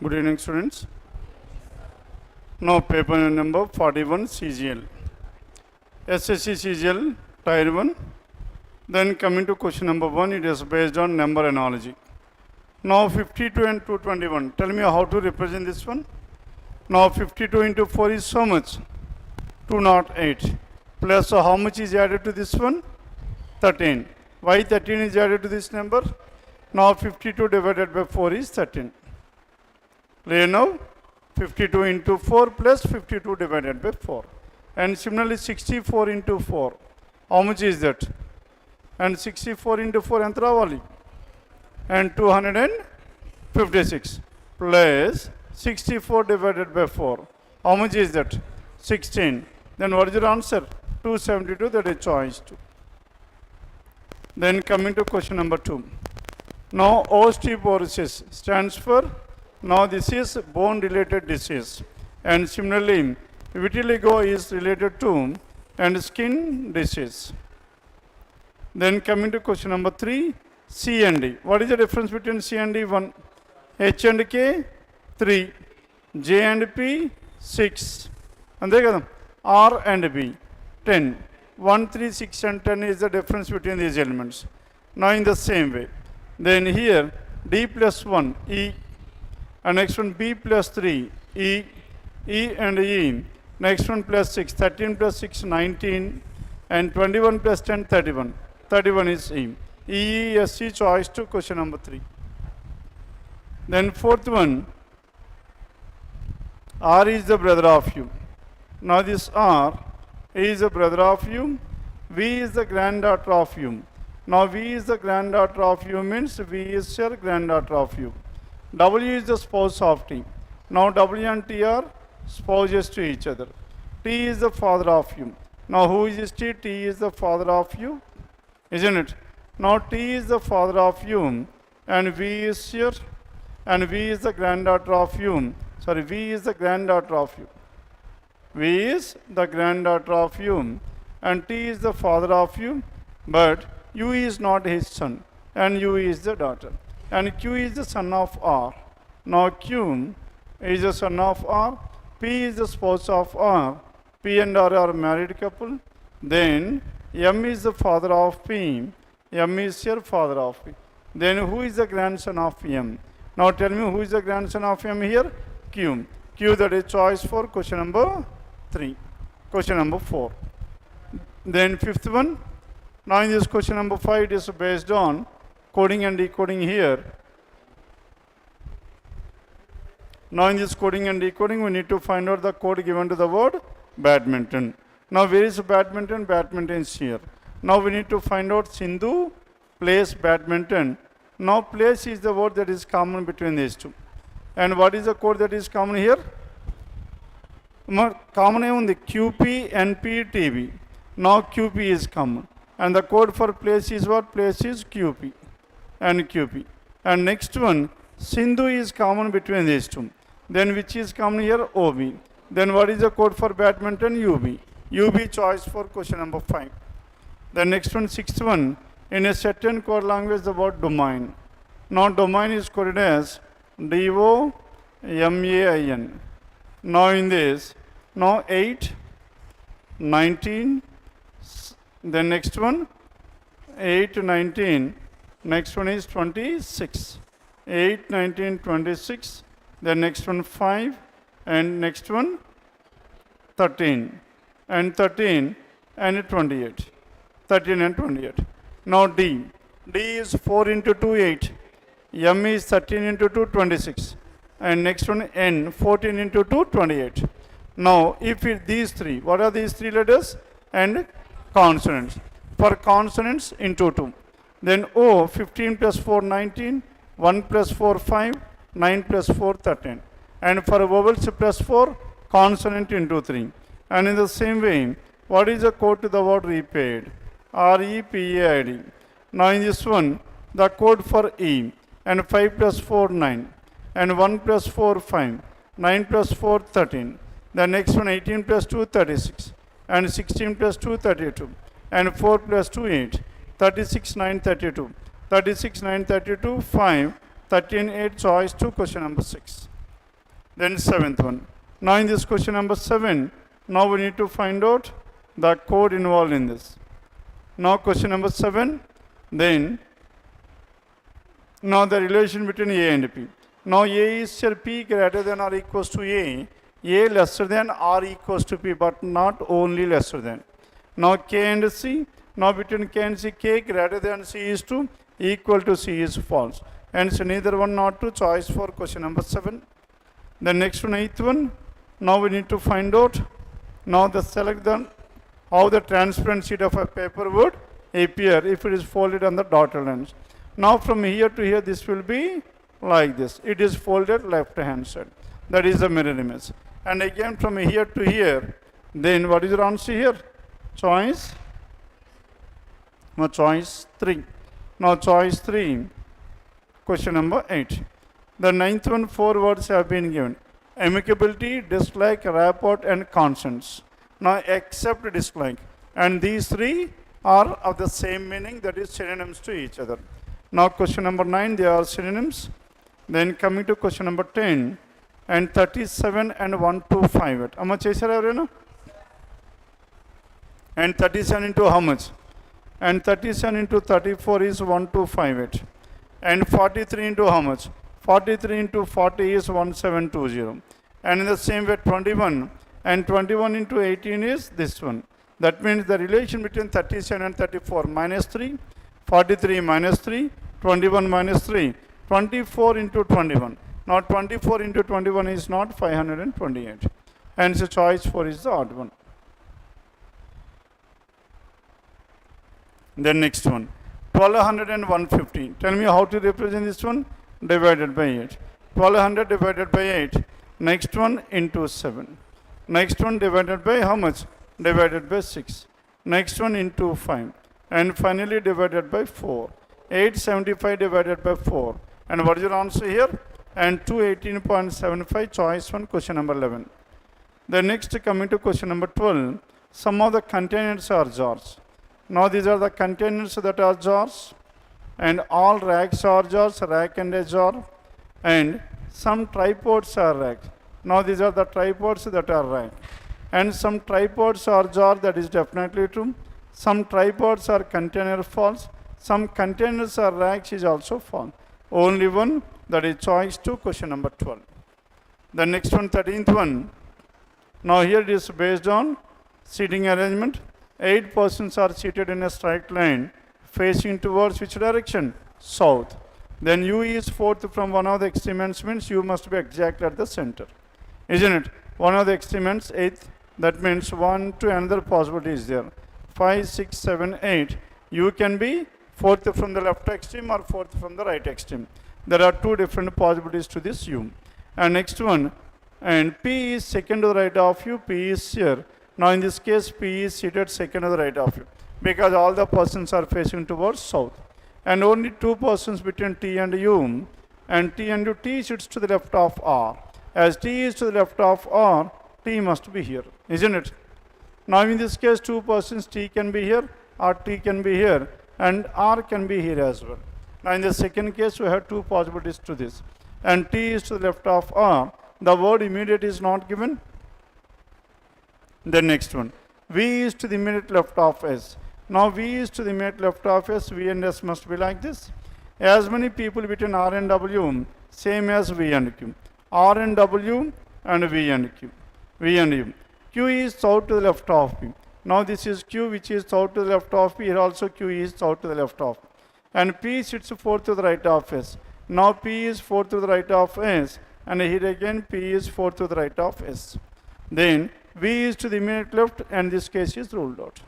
Good evening, students. Now, paper number 41 Cgl. Ssc Cgl, Tier 1. Then coming to question number 1, it is based on number analogy. Now, 52 and 221. Tell me how to represent this one. Now, 52 into 4 is so much? 208. Plus, so how much is added to this one? 13. Why 13 is added to this number? Now, 52 divided by 4 is 13. Clear now? 52 into 4 plus 52 divided by 4. And similarly 64 into 4. How much is that? And 64 into 4 ఎంత రావాలి? And 256 plus 64 divided by 4. How much is that? 16. Then what is your answer? 272, that is choice 2. Then coming to question number 2. Now osteoporosis stands for, now this is bone related disease, and similarly vitiligo is related to and skin disease. Then coming to question number 3, C and D. What is the difference between C and D? 1. H and K 3, J and P 6, and R and B 10. 1, 3, 6 and 10 is the difference between these elements. Now in the same way, then here D plus 1 E, and next one B plus 3 E, E and E. Next one plus 6, 13 plus 6 19, and 21 plus 10 31. 31 is E. E, S, C, choice to question number 3. Then fourth one, R is the brother of U. Now this R is the brother of U. V is the granddaughter of U. Now V is the granddaughter of U means V is your granddaughter of U. W is the spouse of T. Now W and T are spouses to each other. T is the father of U. Now who is T? T is the father of U, isn't it? Now T is the father of U, and V is here, and V is the granddaughter of U. Sorry, V is the granddaughter of U. V is the granddaughter of U, and T is the father of U, but U is not his son, and U is the daughter. And Q is the son of R. Now Q is the son of R. P is the spouse of R. P and R are a married couple. Then M is the father of P. M is your father of P. Then who is the grandson of M? Now tell me who is the grandson of M here? Q. Q, that is choice for question number 3. Question number 4. Then fifth one. Now in this question number 5, it is based on coding and decoding here. Now in this coding and decoding, we need to find out the code given to the word badminton. Now where is badminton? Badminton is here. Now we need to find out Sindhu plays badminton. Now place is the word that is common between these two. And what is the code that is common here? Common on the QP, NP, TB. Now QP is common. And the code for place is what? Place is QP and QP. And next one, Sindhu is common between these two. Then which is common here? OB. Then what is the code for badminton? UB. UB choice for question number 5. The next one, sixth one, in a certain code language, the word domain. Now domain is coded as DOMAIN. Now in this, now 8, 19, then next one, 8, 19, next one is 26. 8, 19, 26, then next one 5, and next one 13, and 13, and 28. 13 and 28. Now D. D is 4 into 2, 8. M is 13 into 2, 26. And next one N, 14 into 2, 28. Now, if these three, what are these three letters? And consonants. For consonants, into 2. Then O, 15 plus 4, 19. 1 plus 4, 5. 9 plus 4, 13. And for vowels plus 4, consonant into 3. And in the same way, what is the code to the word repaid? REPAID. Now in this one, the code for E, and 5 plus 4, 9, and 1 plus 4, 5, 9 plus 4, 13. The next one, 18 plus 2, 36, and 16 plus 2, 32, and 4 plus 2, 8, 36, 9, 32, 36, 9, 32, 5, 13, 8, choice 2, question number 6. Then seventh one. Now in this question number 7, now we need to find out the code involved in this. Now question number 7, then now the relation between A and P. Now A is here P greater than or equals to A lesser than or equals to P, but not only lesser than. Now K and C, now between K and C, K greater than C is true, equal to C is false. And so neither one not true, choice for question number 7. The next one, 8th one, now we need to find out, now the select the, how the transparent sheet of a paper would appear if it is folded on the dotted lines. Now from here to here, this will be like this. It is folded left hand side. That is the mirror image. And again from here to here, then what is your answer here? Choice? No, choice 3. Now choice 3, question number 8. The 9th one, 4 words have been given. Amicability, dislike, rapport and consents. Now accept, dislike. And these 3 are of the same meaning, that is synonyms to each other. Now question number 9, they are synonyms. Then coming to question number 10 and 37 and 125. How much is it? And 37 into how much? And 37 into 34 is 1258. And 43 into how much? 43 into 40 is 1720. And in the same way 21 and 21 into 18 is this one. That means the relation between 37 and 34 minus 3, 43 minus 3, 21 minus 3, 24 into 21. Now 24 into 21 is not 528. And so choice 4 is the odd one. Then next one, 1200 and 150. Tell me how to represent this one? Divided by 8. 1200 divided by 8. Next one into 7. Next one divided by how much? Divided by 6. Next one into 5. And finally divided by 4. 875 divided by 4. And what is your answer here? And 218.75, choice 1, question number 11. The next coming to question number 12. Some of the containers are jars. Now these are the containers that are jars. And all racks are jars, rack and a jar. And some tripods are racks. Now these are the tripods that are rack. And some tripods are jar, that is definitely true. Some tripods are container, false. Some containers are racks is also false. Only one, that is choice 2, question number 12. The next one, 13th one. Now here it is based on seating arrangement. 8 persons are seated in a straight line facing towards which direction? South. Then U is fourth from one of the extrements, means U must be exactly at the center. Isn't it? One of the extrements, 8th, that means 1 to another possibility is there. 5, 6, 7, 8. U can be fourth from the left extreme or fourth from the right extreme. There are 2 different possibilities to this U. And next one, and P is second to the right of U, P is here. Now in this case, P is seated second to the right of you, because all the persons are facing towards south. And only 2 persons between T and U, and T and U, T sits to the left of R. As T is to the left of R, T must be here, isn't it? Now in this case, 2 persons, T can be here, or T can be here, and R can be here as well. Now in the second case, we have 2 possibilities to this. And T is to the left of R. The word immediate is not given. The next one, V is to the immediate left of S. Now V is to the immediate left of S, V and S must be like this. As many people between R and W, same as V and Q. R and W and V and Q. V and U. Q is south to the left of P. Now this is Q, which is south to the left of P. Here also Q is south to the left of. And P sits fourth to the right of S. Now P is fourth to the right of S. And here again P is fourth to the right of S. Then V is to the immediate left, and this case is ruled out.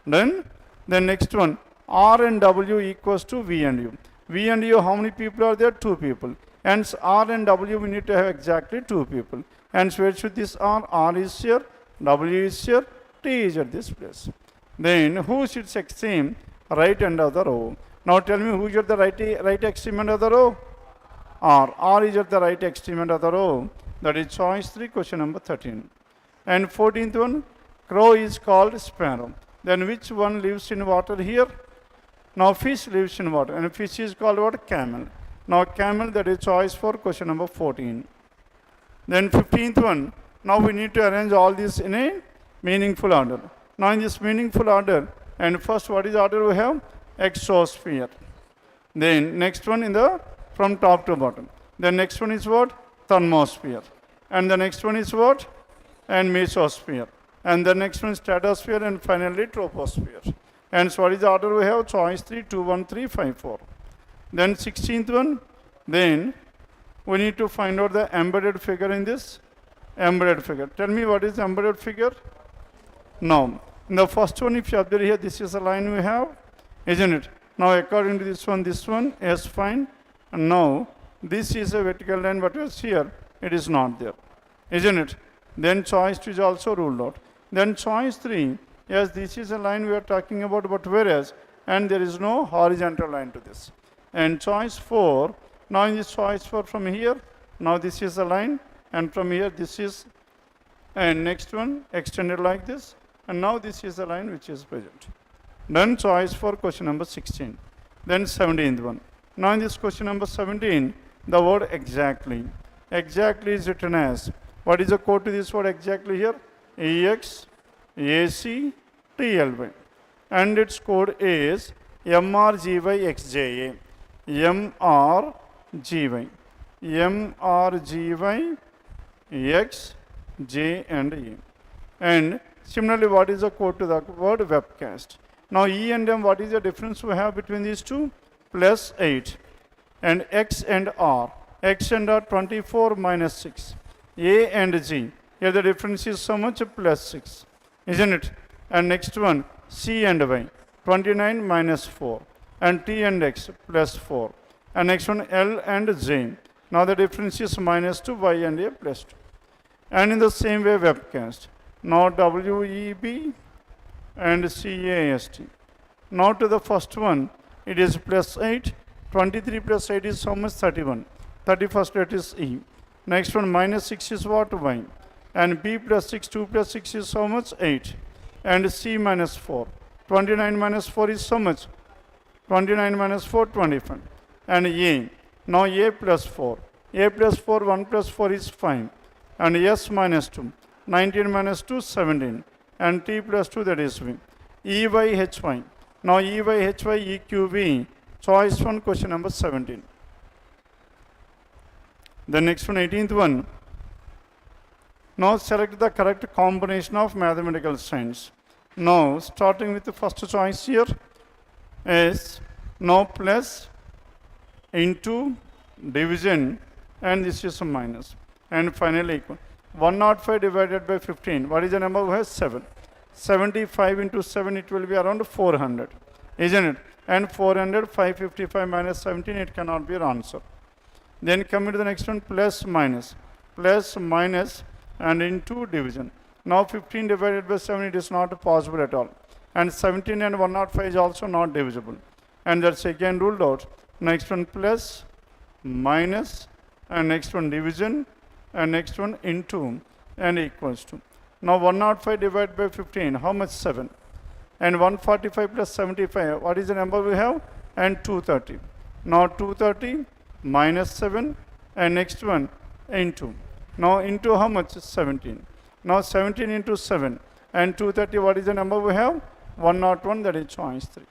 Then the next one, R and W equals to V and U. V and U, how many people are there? 2 people. Hence R and W, we need to have exactly 2 people. Hence where should this R? R is here, W is here, T is at this place. Then who sits extreme right end of the row? Now tell me who is at the right extreme end of the row? R. R is at the right extreme end of the row. That is choice 3, question number 13. And 14th one, crow is called sparrow. Then which one lives in water here? Now fish lives in water, and fish is called what? Camel. Now camel, that is choice for question number 14. Then 15th one, now we need to arrange all this in a meaningful order. Now in this meaningful order, and first what is the order we have? Exosphere. Then next one in the from top to bottom. The next one is what? Thermosphere. And the next one is what? And mesosphere. And the next one is stratosphere, and finally troposphere. And so what is the order we have? Choice 3, 2, 1, 3, 5, 4. Then 16th one, then we need to find out the embedded figure in this. Embedded figure. Tell me what is embedded figure? Now, in the first one, if you observe here, this is a line we have, isn't it? Now, according to this one, yes, fine. And now, this is a vertical line, but was here, it is not there, isn't it? Then choice 2 is also ruled out. Then choice 3, yes, this is a line we are talking about, but whereas, and there is no horizontal line to this. And choice 4, now in this choice 4 from here, now this is a line, and from here this is, and next one extended like this, and now this is a line which is present. Then choice for question number 16. Then 17th one. Now in this question number 17, the word exactly. Exactly is written as, what is the code to this word exactly here? EXACTLY. And its code is MRGYXJA. MRGY. MRGY X, J and E. And similarly, what is the code to the word webcast? Now E and M, what is the difference we have between these two? Plus 8. And X and R. X and R 24 minus 6. A and G. Here the difference is so much? Plus 6. Isn't it? And next one, C and Y. 29 minus 4. And T and X plus 4. And next one, L and J. Now the difference is minus 2, Y and A plus 2. And in the same way, webcast. Now WEB and CAST. Now to the first one, it is plus 8. 23 plus 8 is how much? 31. 31st rate is E. Next one, minus 6 is what? Y. And B plus 6, 2 plus 6 is how much? 8. And C minus 4. 29 minus 4 is so much? 29 minus 4, 25. And A. Now A plus 4. A plus 4, 1 plus 4 is 5. And S minus 2. 19 minus 2, 17. And T plus 2, that is V. EYHY. Now EYHY EQV. Choice 1, question number 17. The next one, 18th one. Now select the correct combination of mathematical signs. Now starting with the first choice here is now plus into division, and this is a minus, and finally equal. 105 divided by 15. What is the number we have? 7. 75 into 7, it will be around 400, isn't it? And 400, 555 minus 17, it cannot be your answer. Then coming to the next one, plus minus, and into division. Now 15 divided by 7, it is not possible at all. And 17 and 105 is also not divisible. And that's again ruled out. Next one, plus, minus, and next one division, and next one into, and equals to. Now 105 divided by 15, how much? 7. And 145 plus 75, what is the number we have? And 230. Now 230 minus 7, and next one into. Now into how much? 17. Now 17 into 7, and 230, what is the number we have? 101, that is choice 3.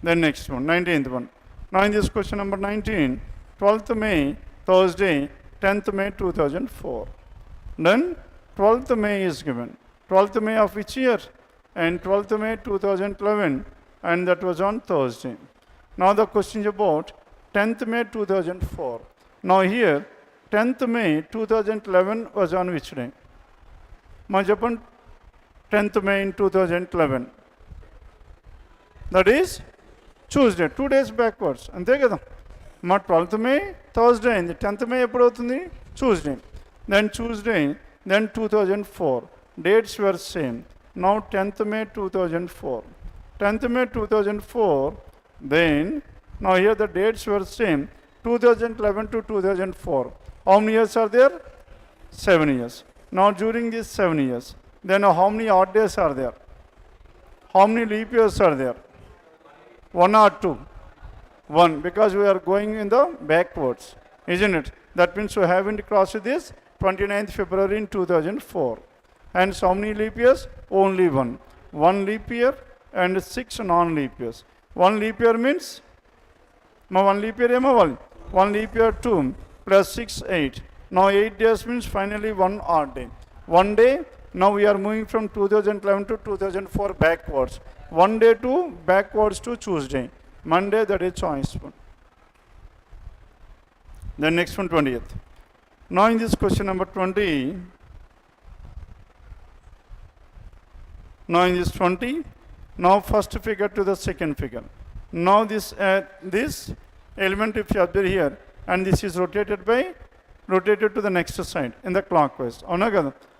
Then next one, 19th one. Now in this question number 19, 12th May, Thursday, 10th May 2004. Then 12th May is given. 12th May of which year? And 12th May 2011, and that was on Thursday. Now the question is about 10th May 2004. Now here, 10th May 2011 was on which day? Ma Japan, 10th May in 2011. That is Tuesday, 2 days backwards. అంతే కదా మా 12th May Thursday అయింది. 10th May ఎప్పుడు అవుతుంది? Tuesday. Then Tuesday, then 2004. Dates were same. Now 10th May 2004. 10th May 2004, then, now here the dates were same. 2011 to 2004. How many years are there? 7 years. Now during these 7 years, then how many odd days are there? How many leap years are there? 1 or 2? 1, because we are going in the backwards, isn't it? That means you haven't crossed this 29th February in 2004. And so how many leap years? Only one. One leap year and 6 non-leap years. One leap year means? One leap year, one leap year 2 plus 6, 8. Now 8 days means finally one odd day. One day, now we are moving from 2011 to 2004 backwards. One day to backwards to Tuesday. Monday, that is choice one. Then next one, 20th. Now in this question number 20, now in this 20, now first figure to the second figure. Now this element if you observe here, and this is rotated to the next side in the clockwise.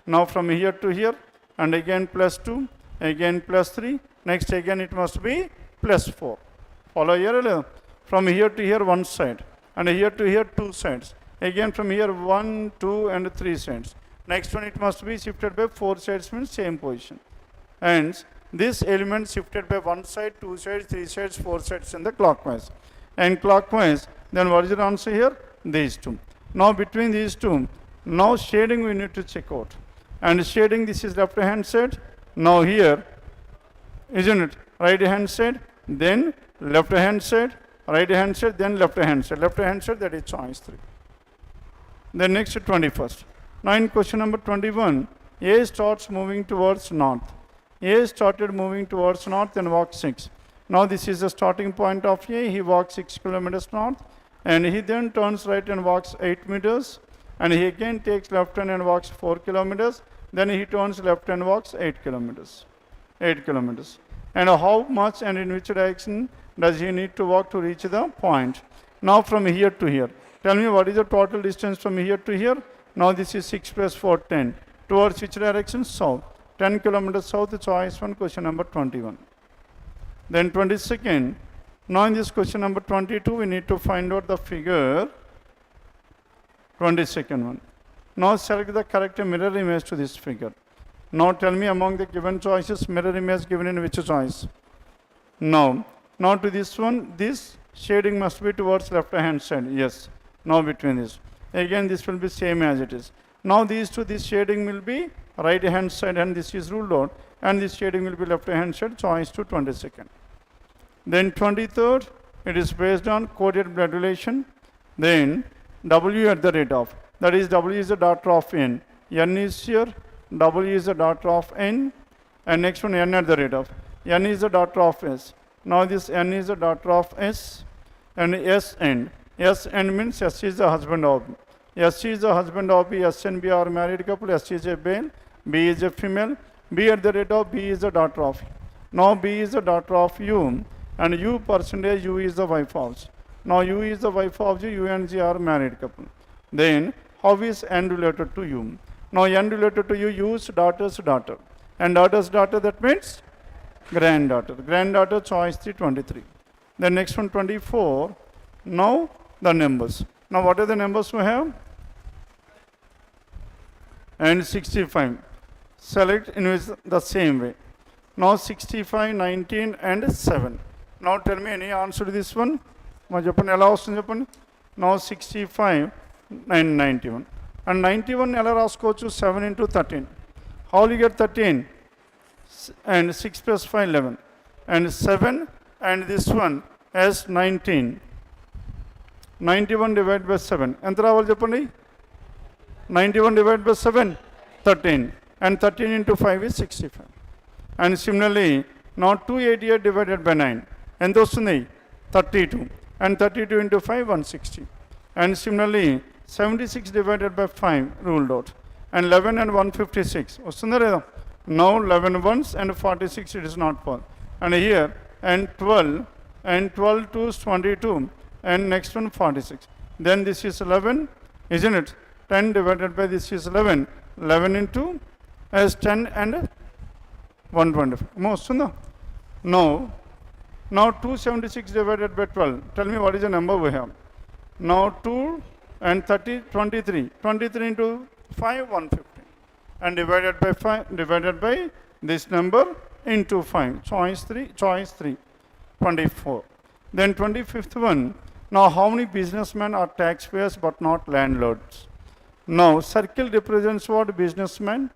Now from here to here, and again plus 2, again plus 3, next again it must be plus 4. Follow here? From here to here one side, and here to here two sides. Again from here 1, 2 and 3 sides. Next one it must be shifted by 4 sides, means same position. And this element shifted by 1 side, 2 sides, 3 sides, 4 sides in the clockwise. And clockwise, then what is the answer here? These two. Now between these two, now shading we need to check out. And shading, this is left hand side. Now here, isn't it? Right hand side, then left hand side, right hand side, then left hand side. Left hand side, that is choice 3. Then next 21st. Now in question number 21, A starts moving towards north. A started moving towards north and walked 6. Now this is the starting point of A. He walks 6 kilometers north, and he then turns right and walks 8 meters, and he again takes left turn and walks 4 kilometers. Then he turns left and walks 8 kilometers. 8 kilometers. And how much and in which direction does he need to walk to reach the point? Now from here to here. Tell me what is the total distance from here to here? Now this is 6 plus 4, 10. Towards which direction? South. 10 kilometers south, choice 1, question number 21. Then 22nd. Now in this question number 22, we need to find out the figure 22nd one. Now select the correct mirror image to this figure. Now tell me among the given choices, mirror image given in which choice? Now to this one, this shading must be towards left hand side. Yes. Now between this. Again, this will be same as it is. Now these two, this shading will be right hand side, and this is ruled out, and this shading will be left hand side, choice to 22nd. Then 23rd, it is based on coded blood relation. Then W at the rate of, that is W is the daughter of N. N is here, W is the daughter of N, and next one N at the rate of. N is the daughter of S. Now this N is the daughter of S, and S end. S end means S is the husband of B. S is the husband of B. S and B are married couple. S is a male, B is a female. B at the rate of, B is the daughter of. Now B is the daughter of U, and U percentage U is the wife of. Now U is the wife of U and G are married couple. Then how is N related to U? Now N related to U, U's daughter's daughter. And daughter's daughter, that means granddaughter. Granddaughter, choice 323. Then next one 24. Now the numbers. Now what are the numbers we have? And 65. Select in the same way. Now 65, 19 and 7. Now tell me any answer to this one. Now 65 and 91. And 91 to 7 into 13. How will you get 13? And 6 plus 5, 11. And 7 and this one as 19. 91 divided by 7. Enter avali cheppandi. 91 divided by 7, 13. And 13 into 5 is 65. And similarly, now 288 divided by 9. And those 32. And 32 into 5, 160. And similarly, 76 divided by 5 ruled out. And 11 and 156. Now 11 ones and 46 it is not possible. And here, and 12 to 22. And next one 46. Then this is 11, isn't it? 10 divided by this is 11. 11 into as 10 and 125. Now 276 divided by 12. Tell me what is the number we have. Now 2 and 30, 23. 23 into 5, 150. And divided by 5, divided by this number into 5. Choice 3, 24. Then 25th one. Now, how many businessmen are taxpayers but not landlords? Now, circle represents what? Businessman,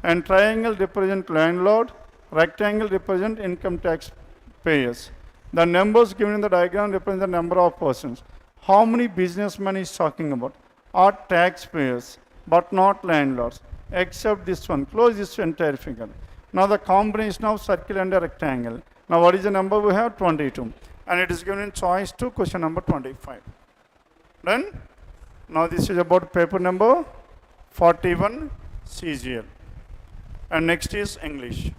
and triangle represent landlord, rectangle represent income tax payers. The numbers given in the diagram represent the number of persons. How many businessmen is talking about? Are taxpayers but not landlords, except this one. Close this entire figure. Now the combination of circle and a rectangle. Now what is the number we have? 22. And it is given in choice to question number 25. Done? Now this is about paper number 41 Cgl. And next is English.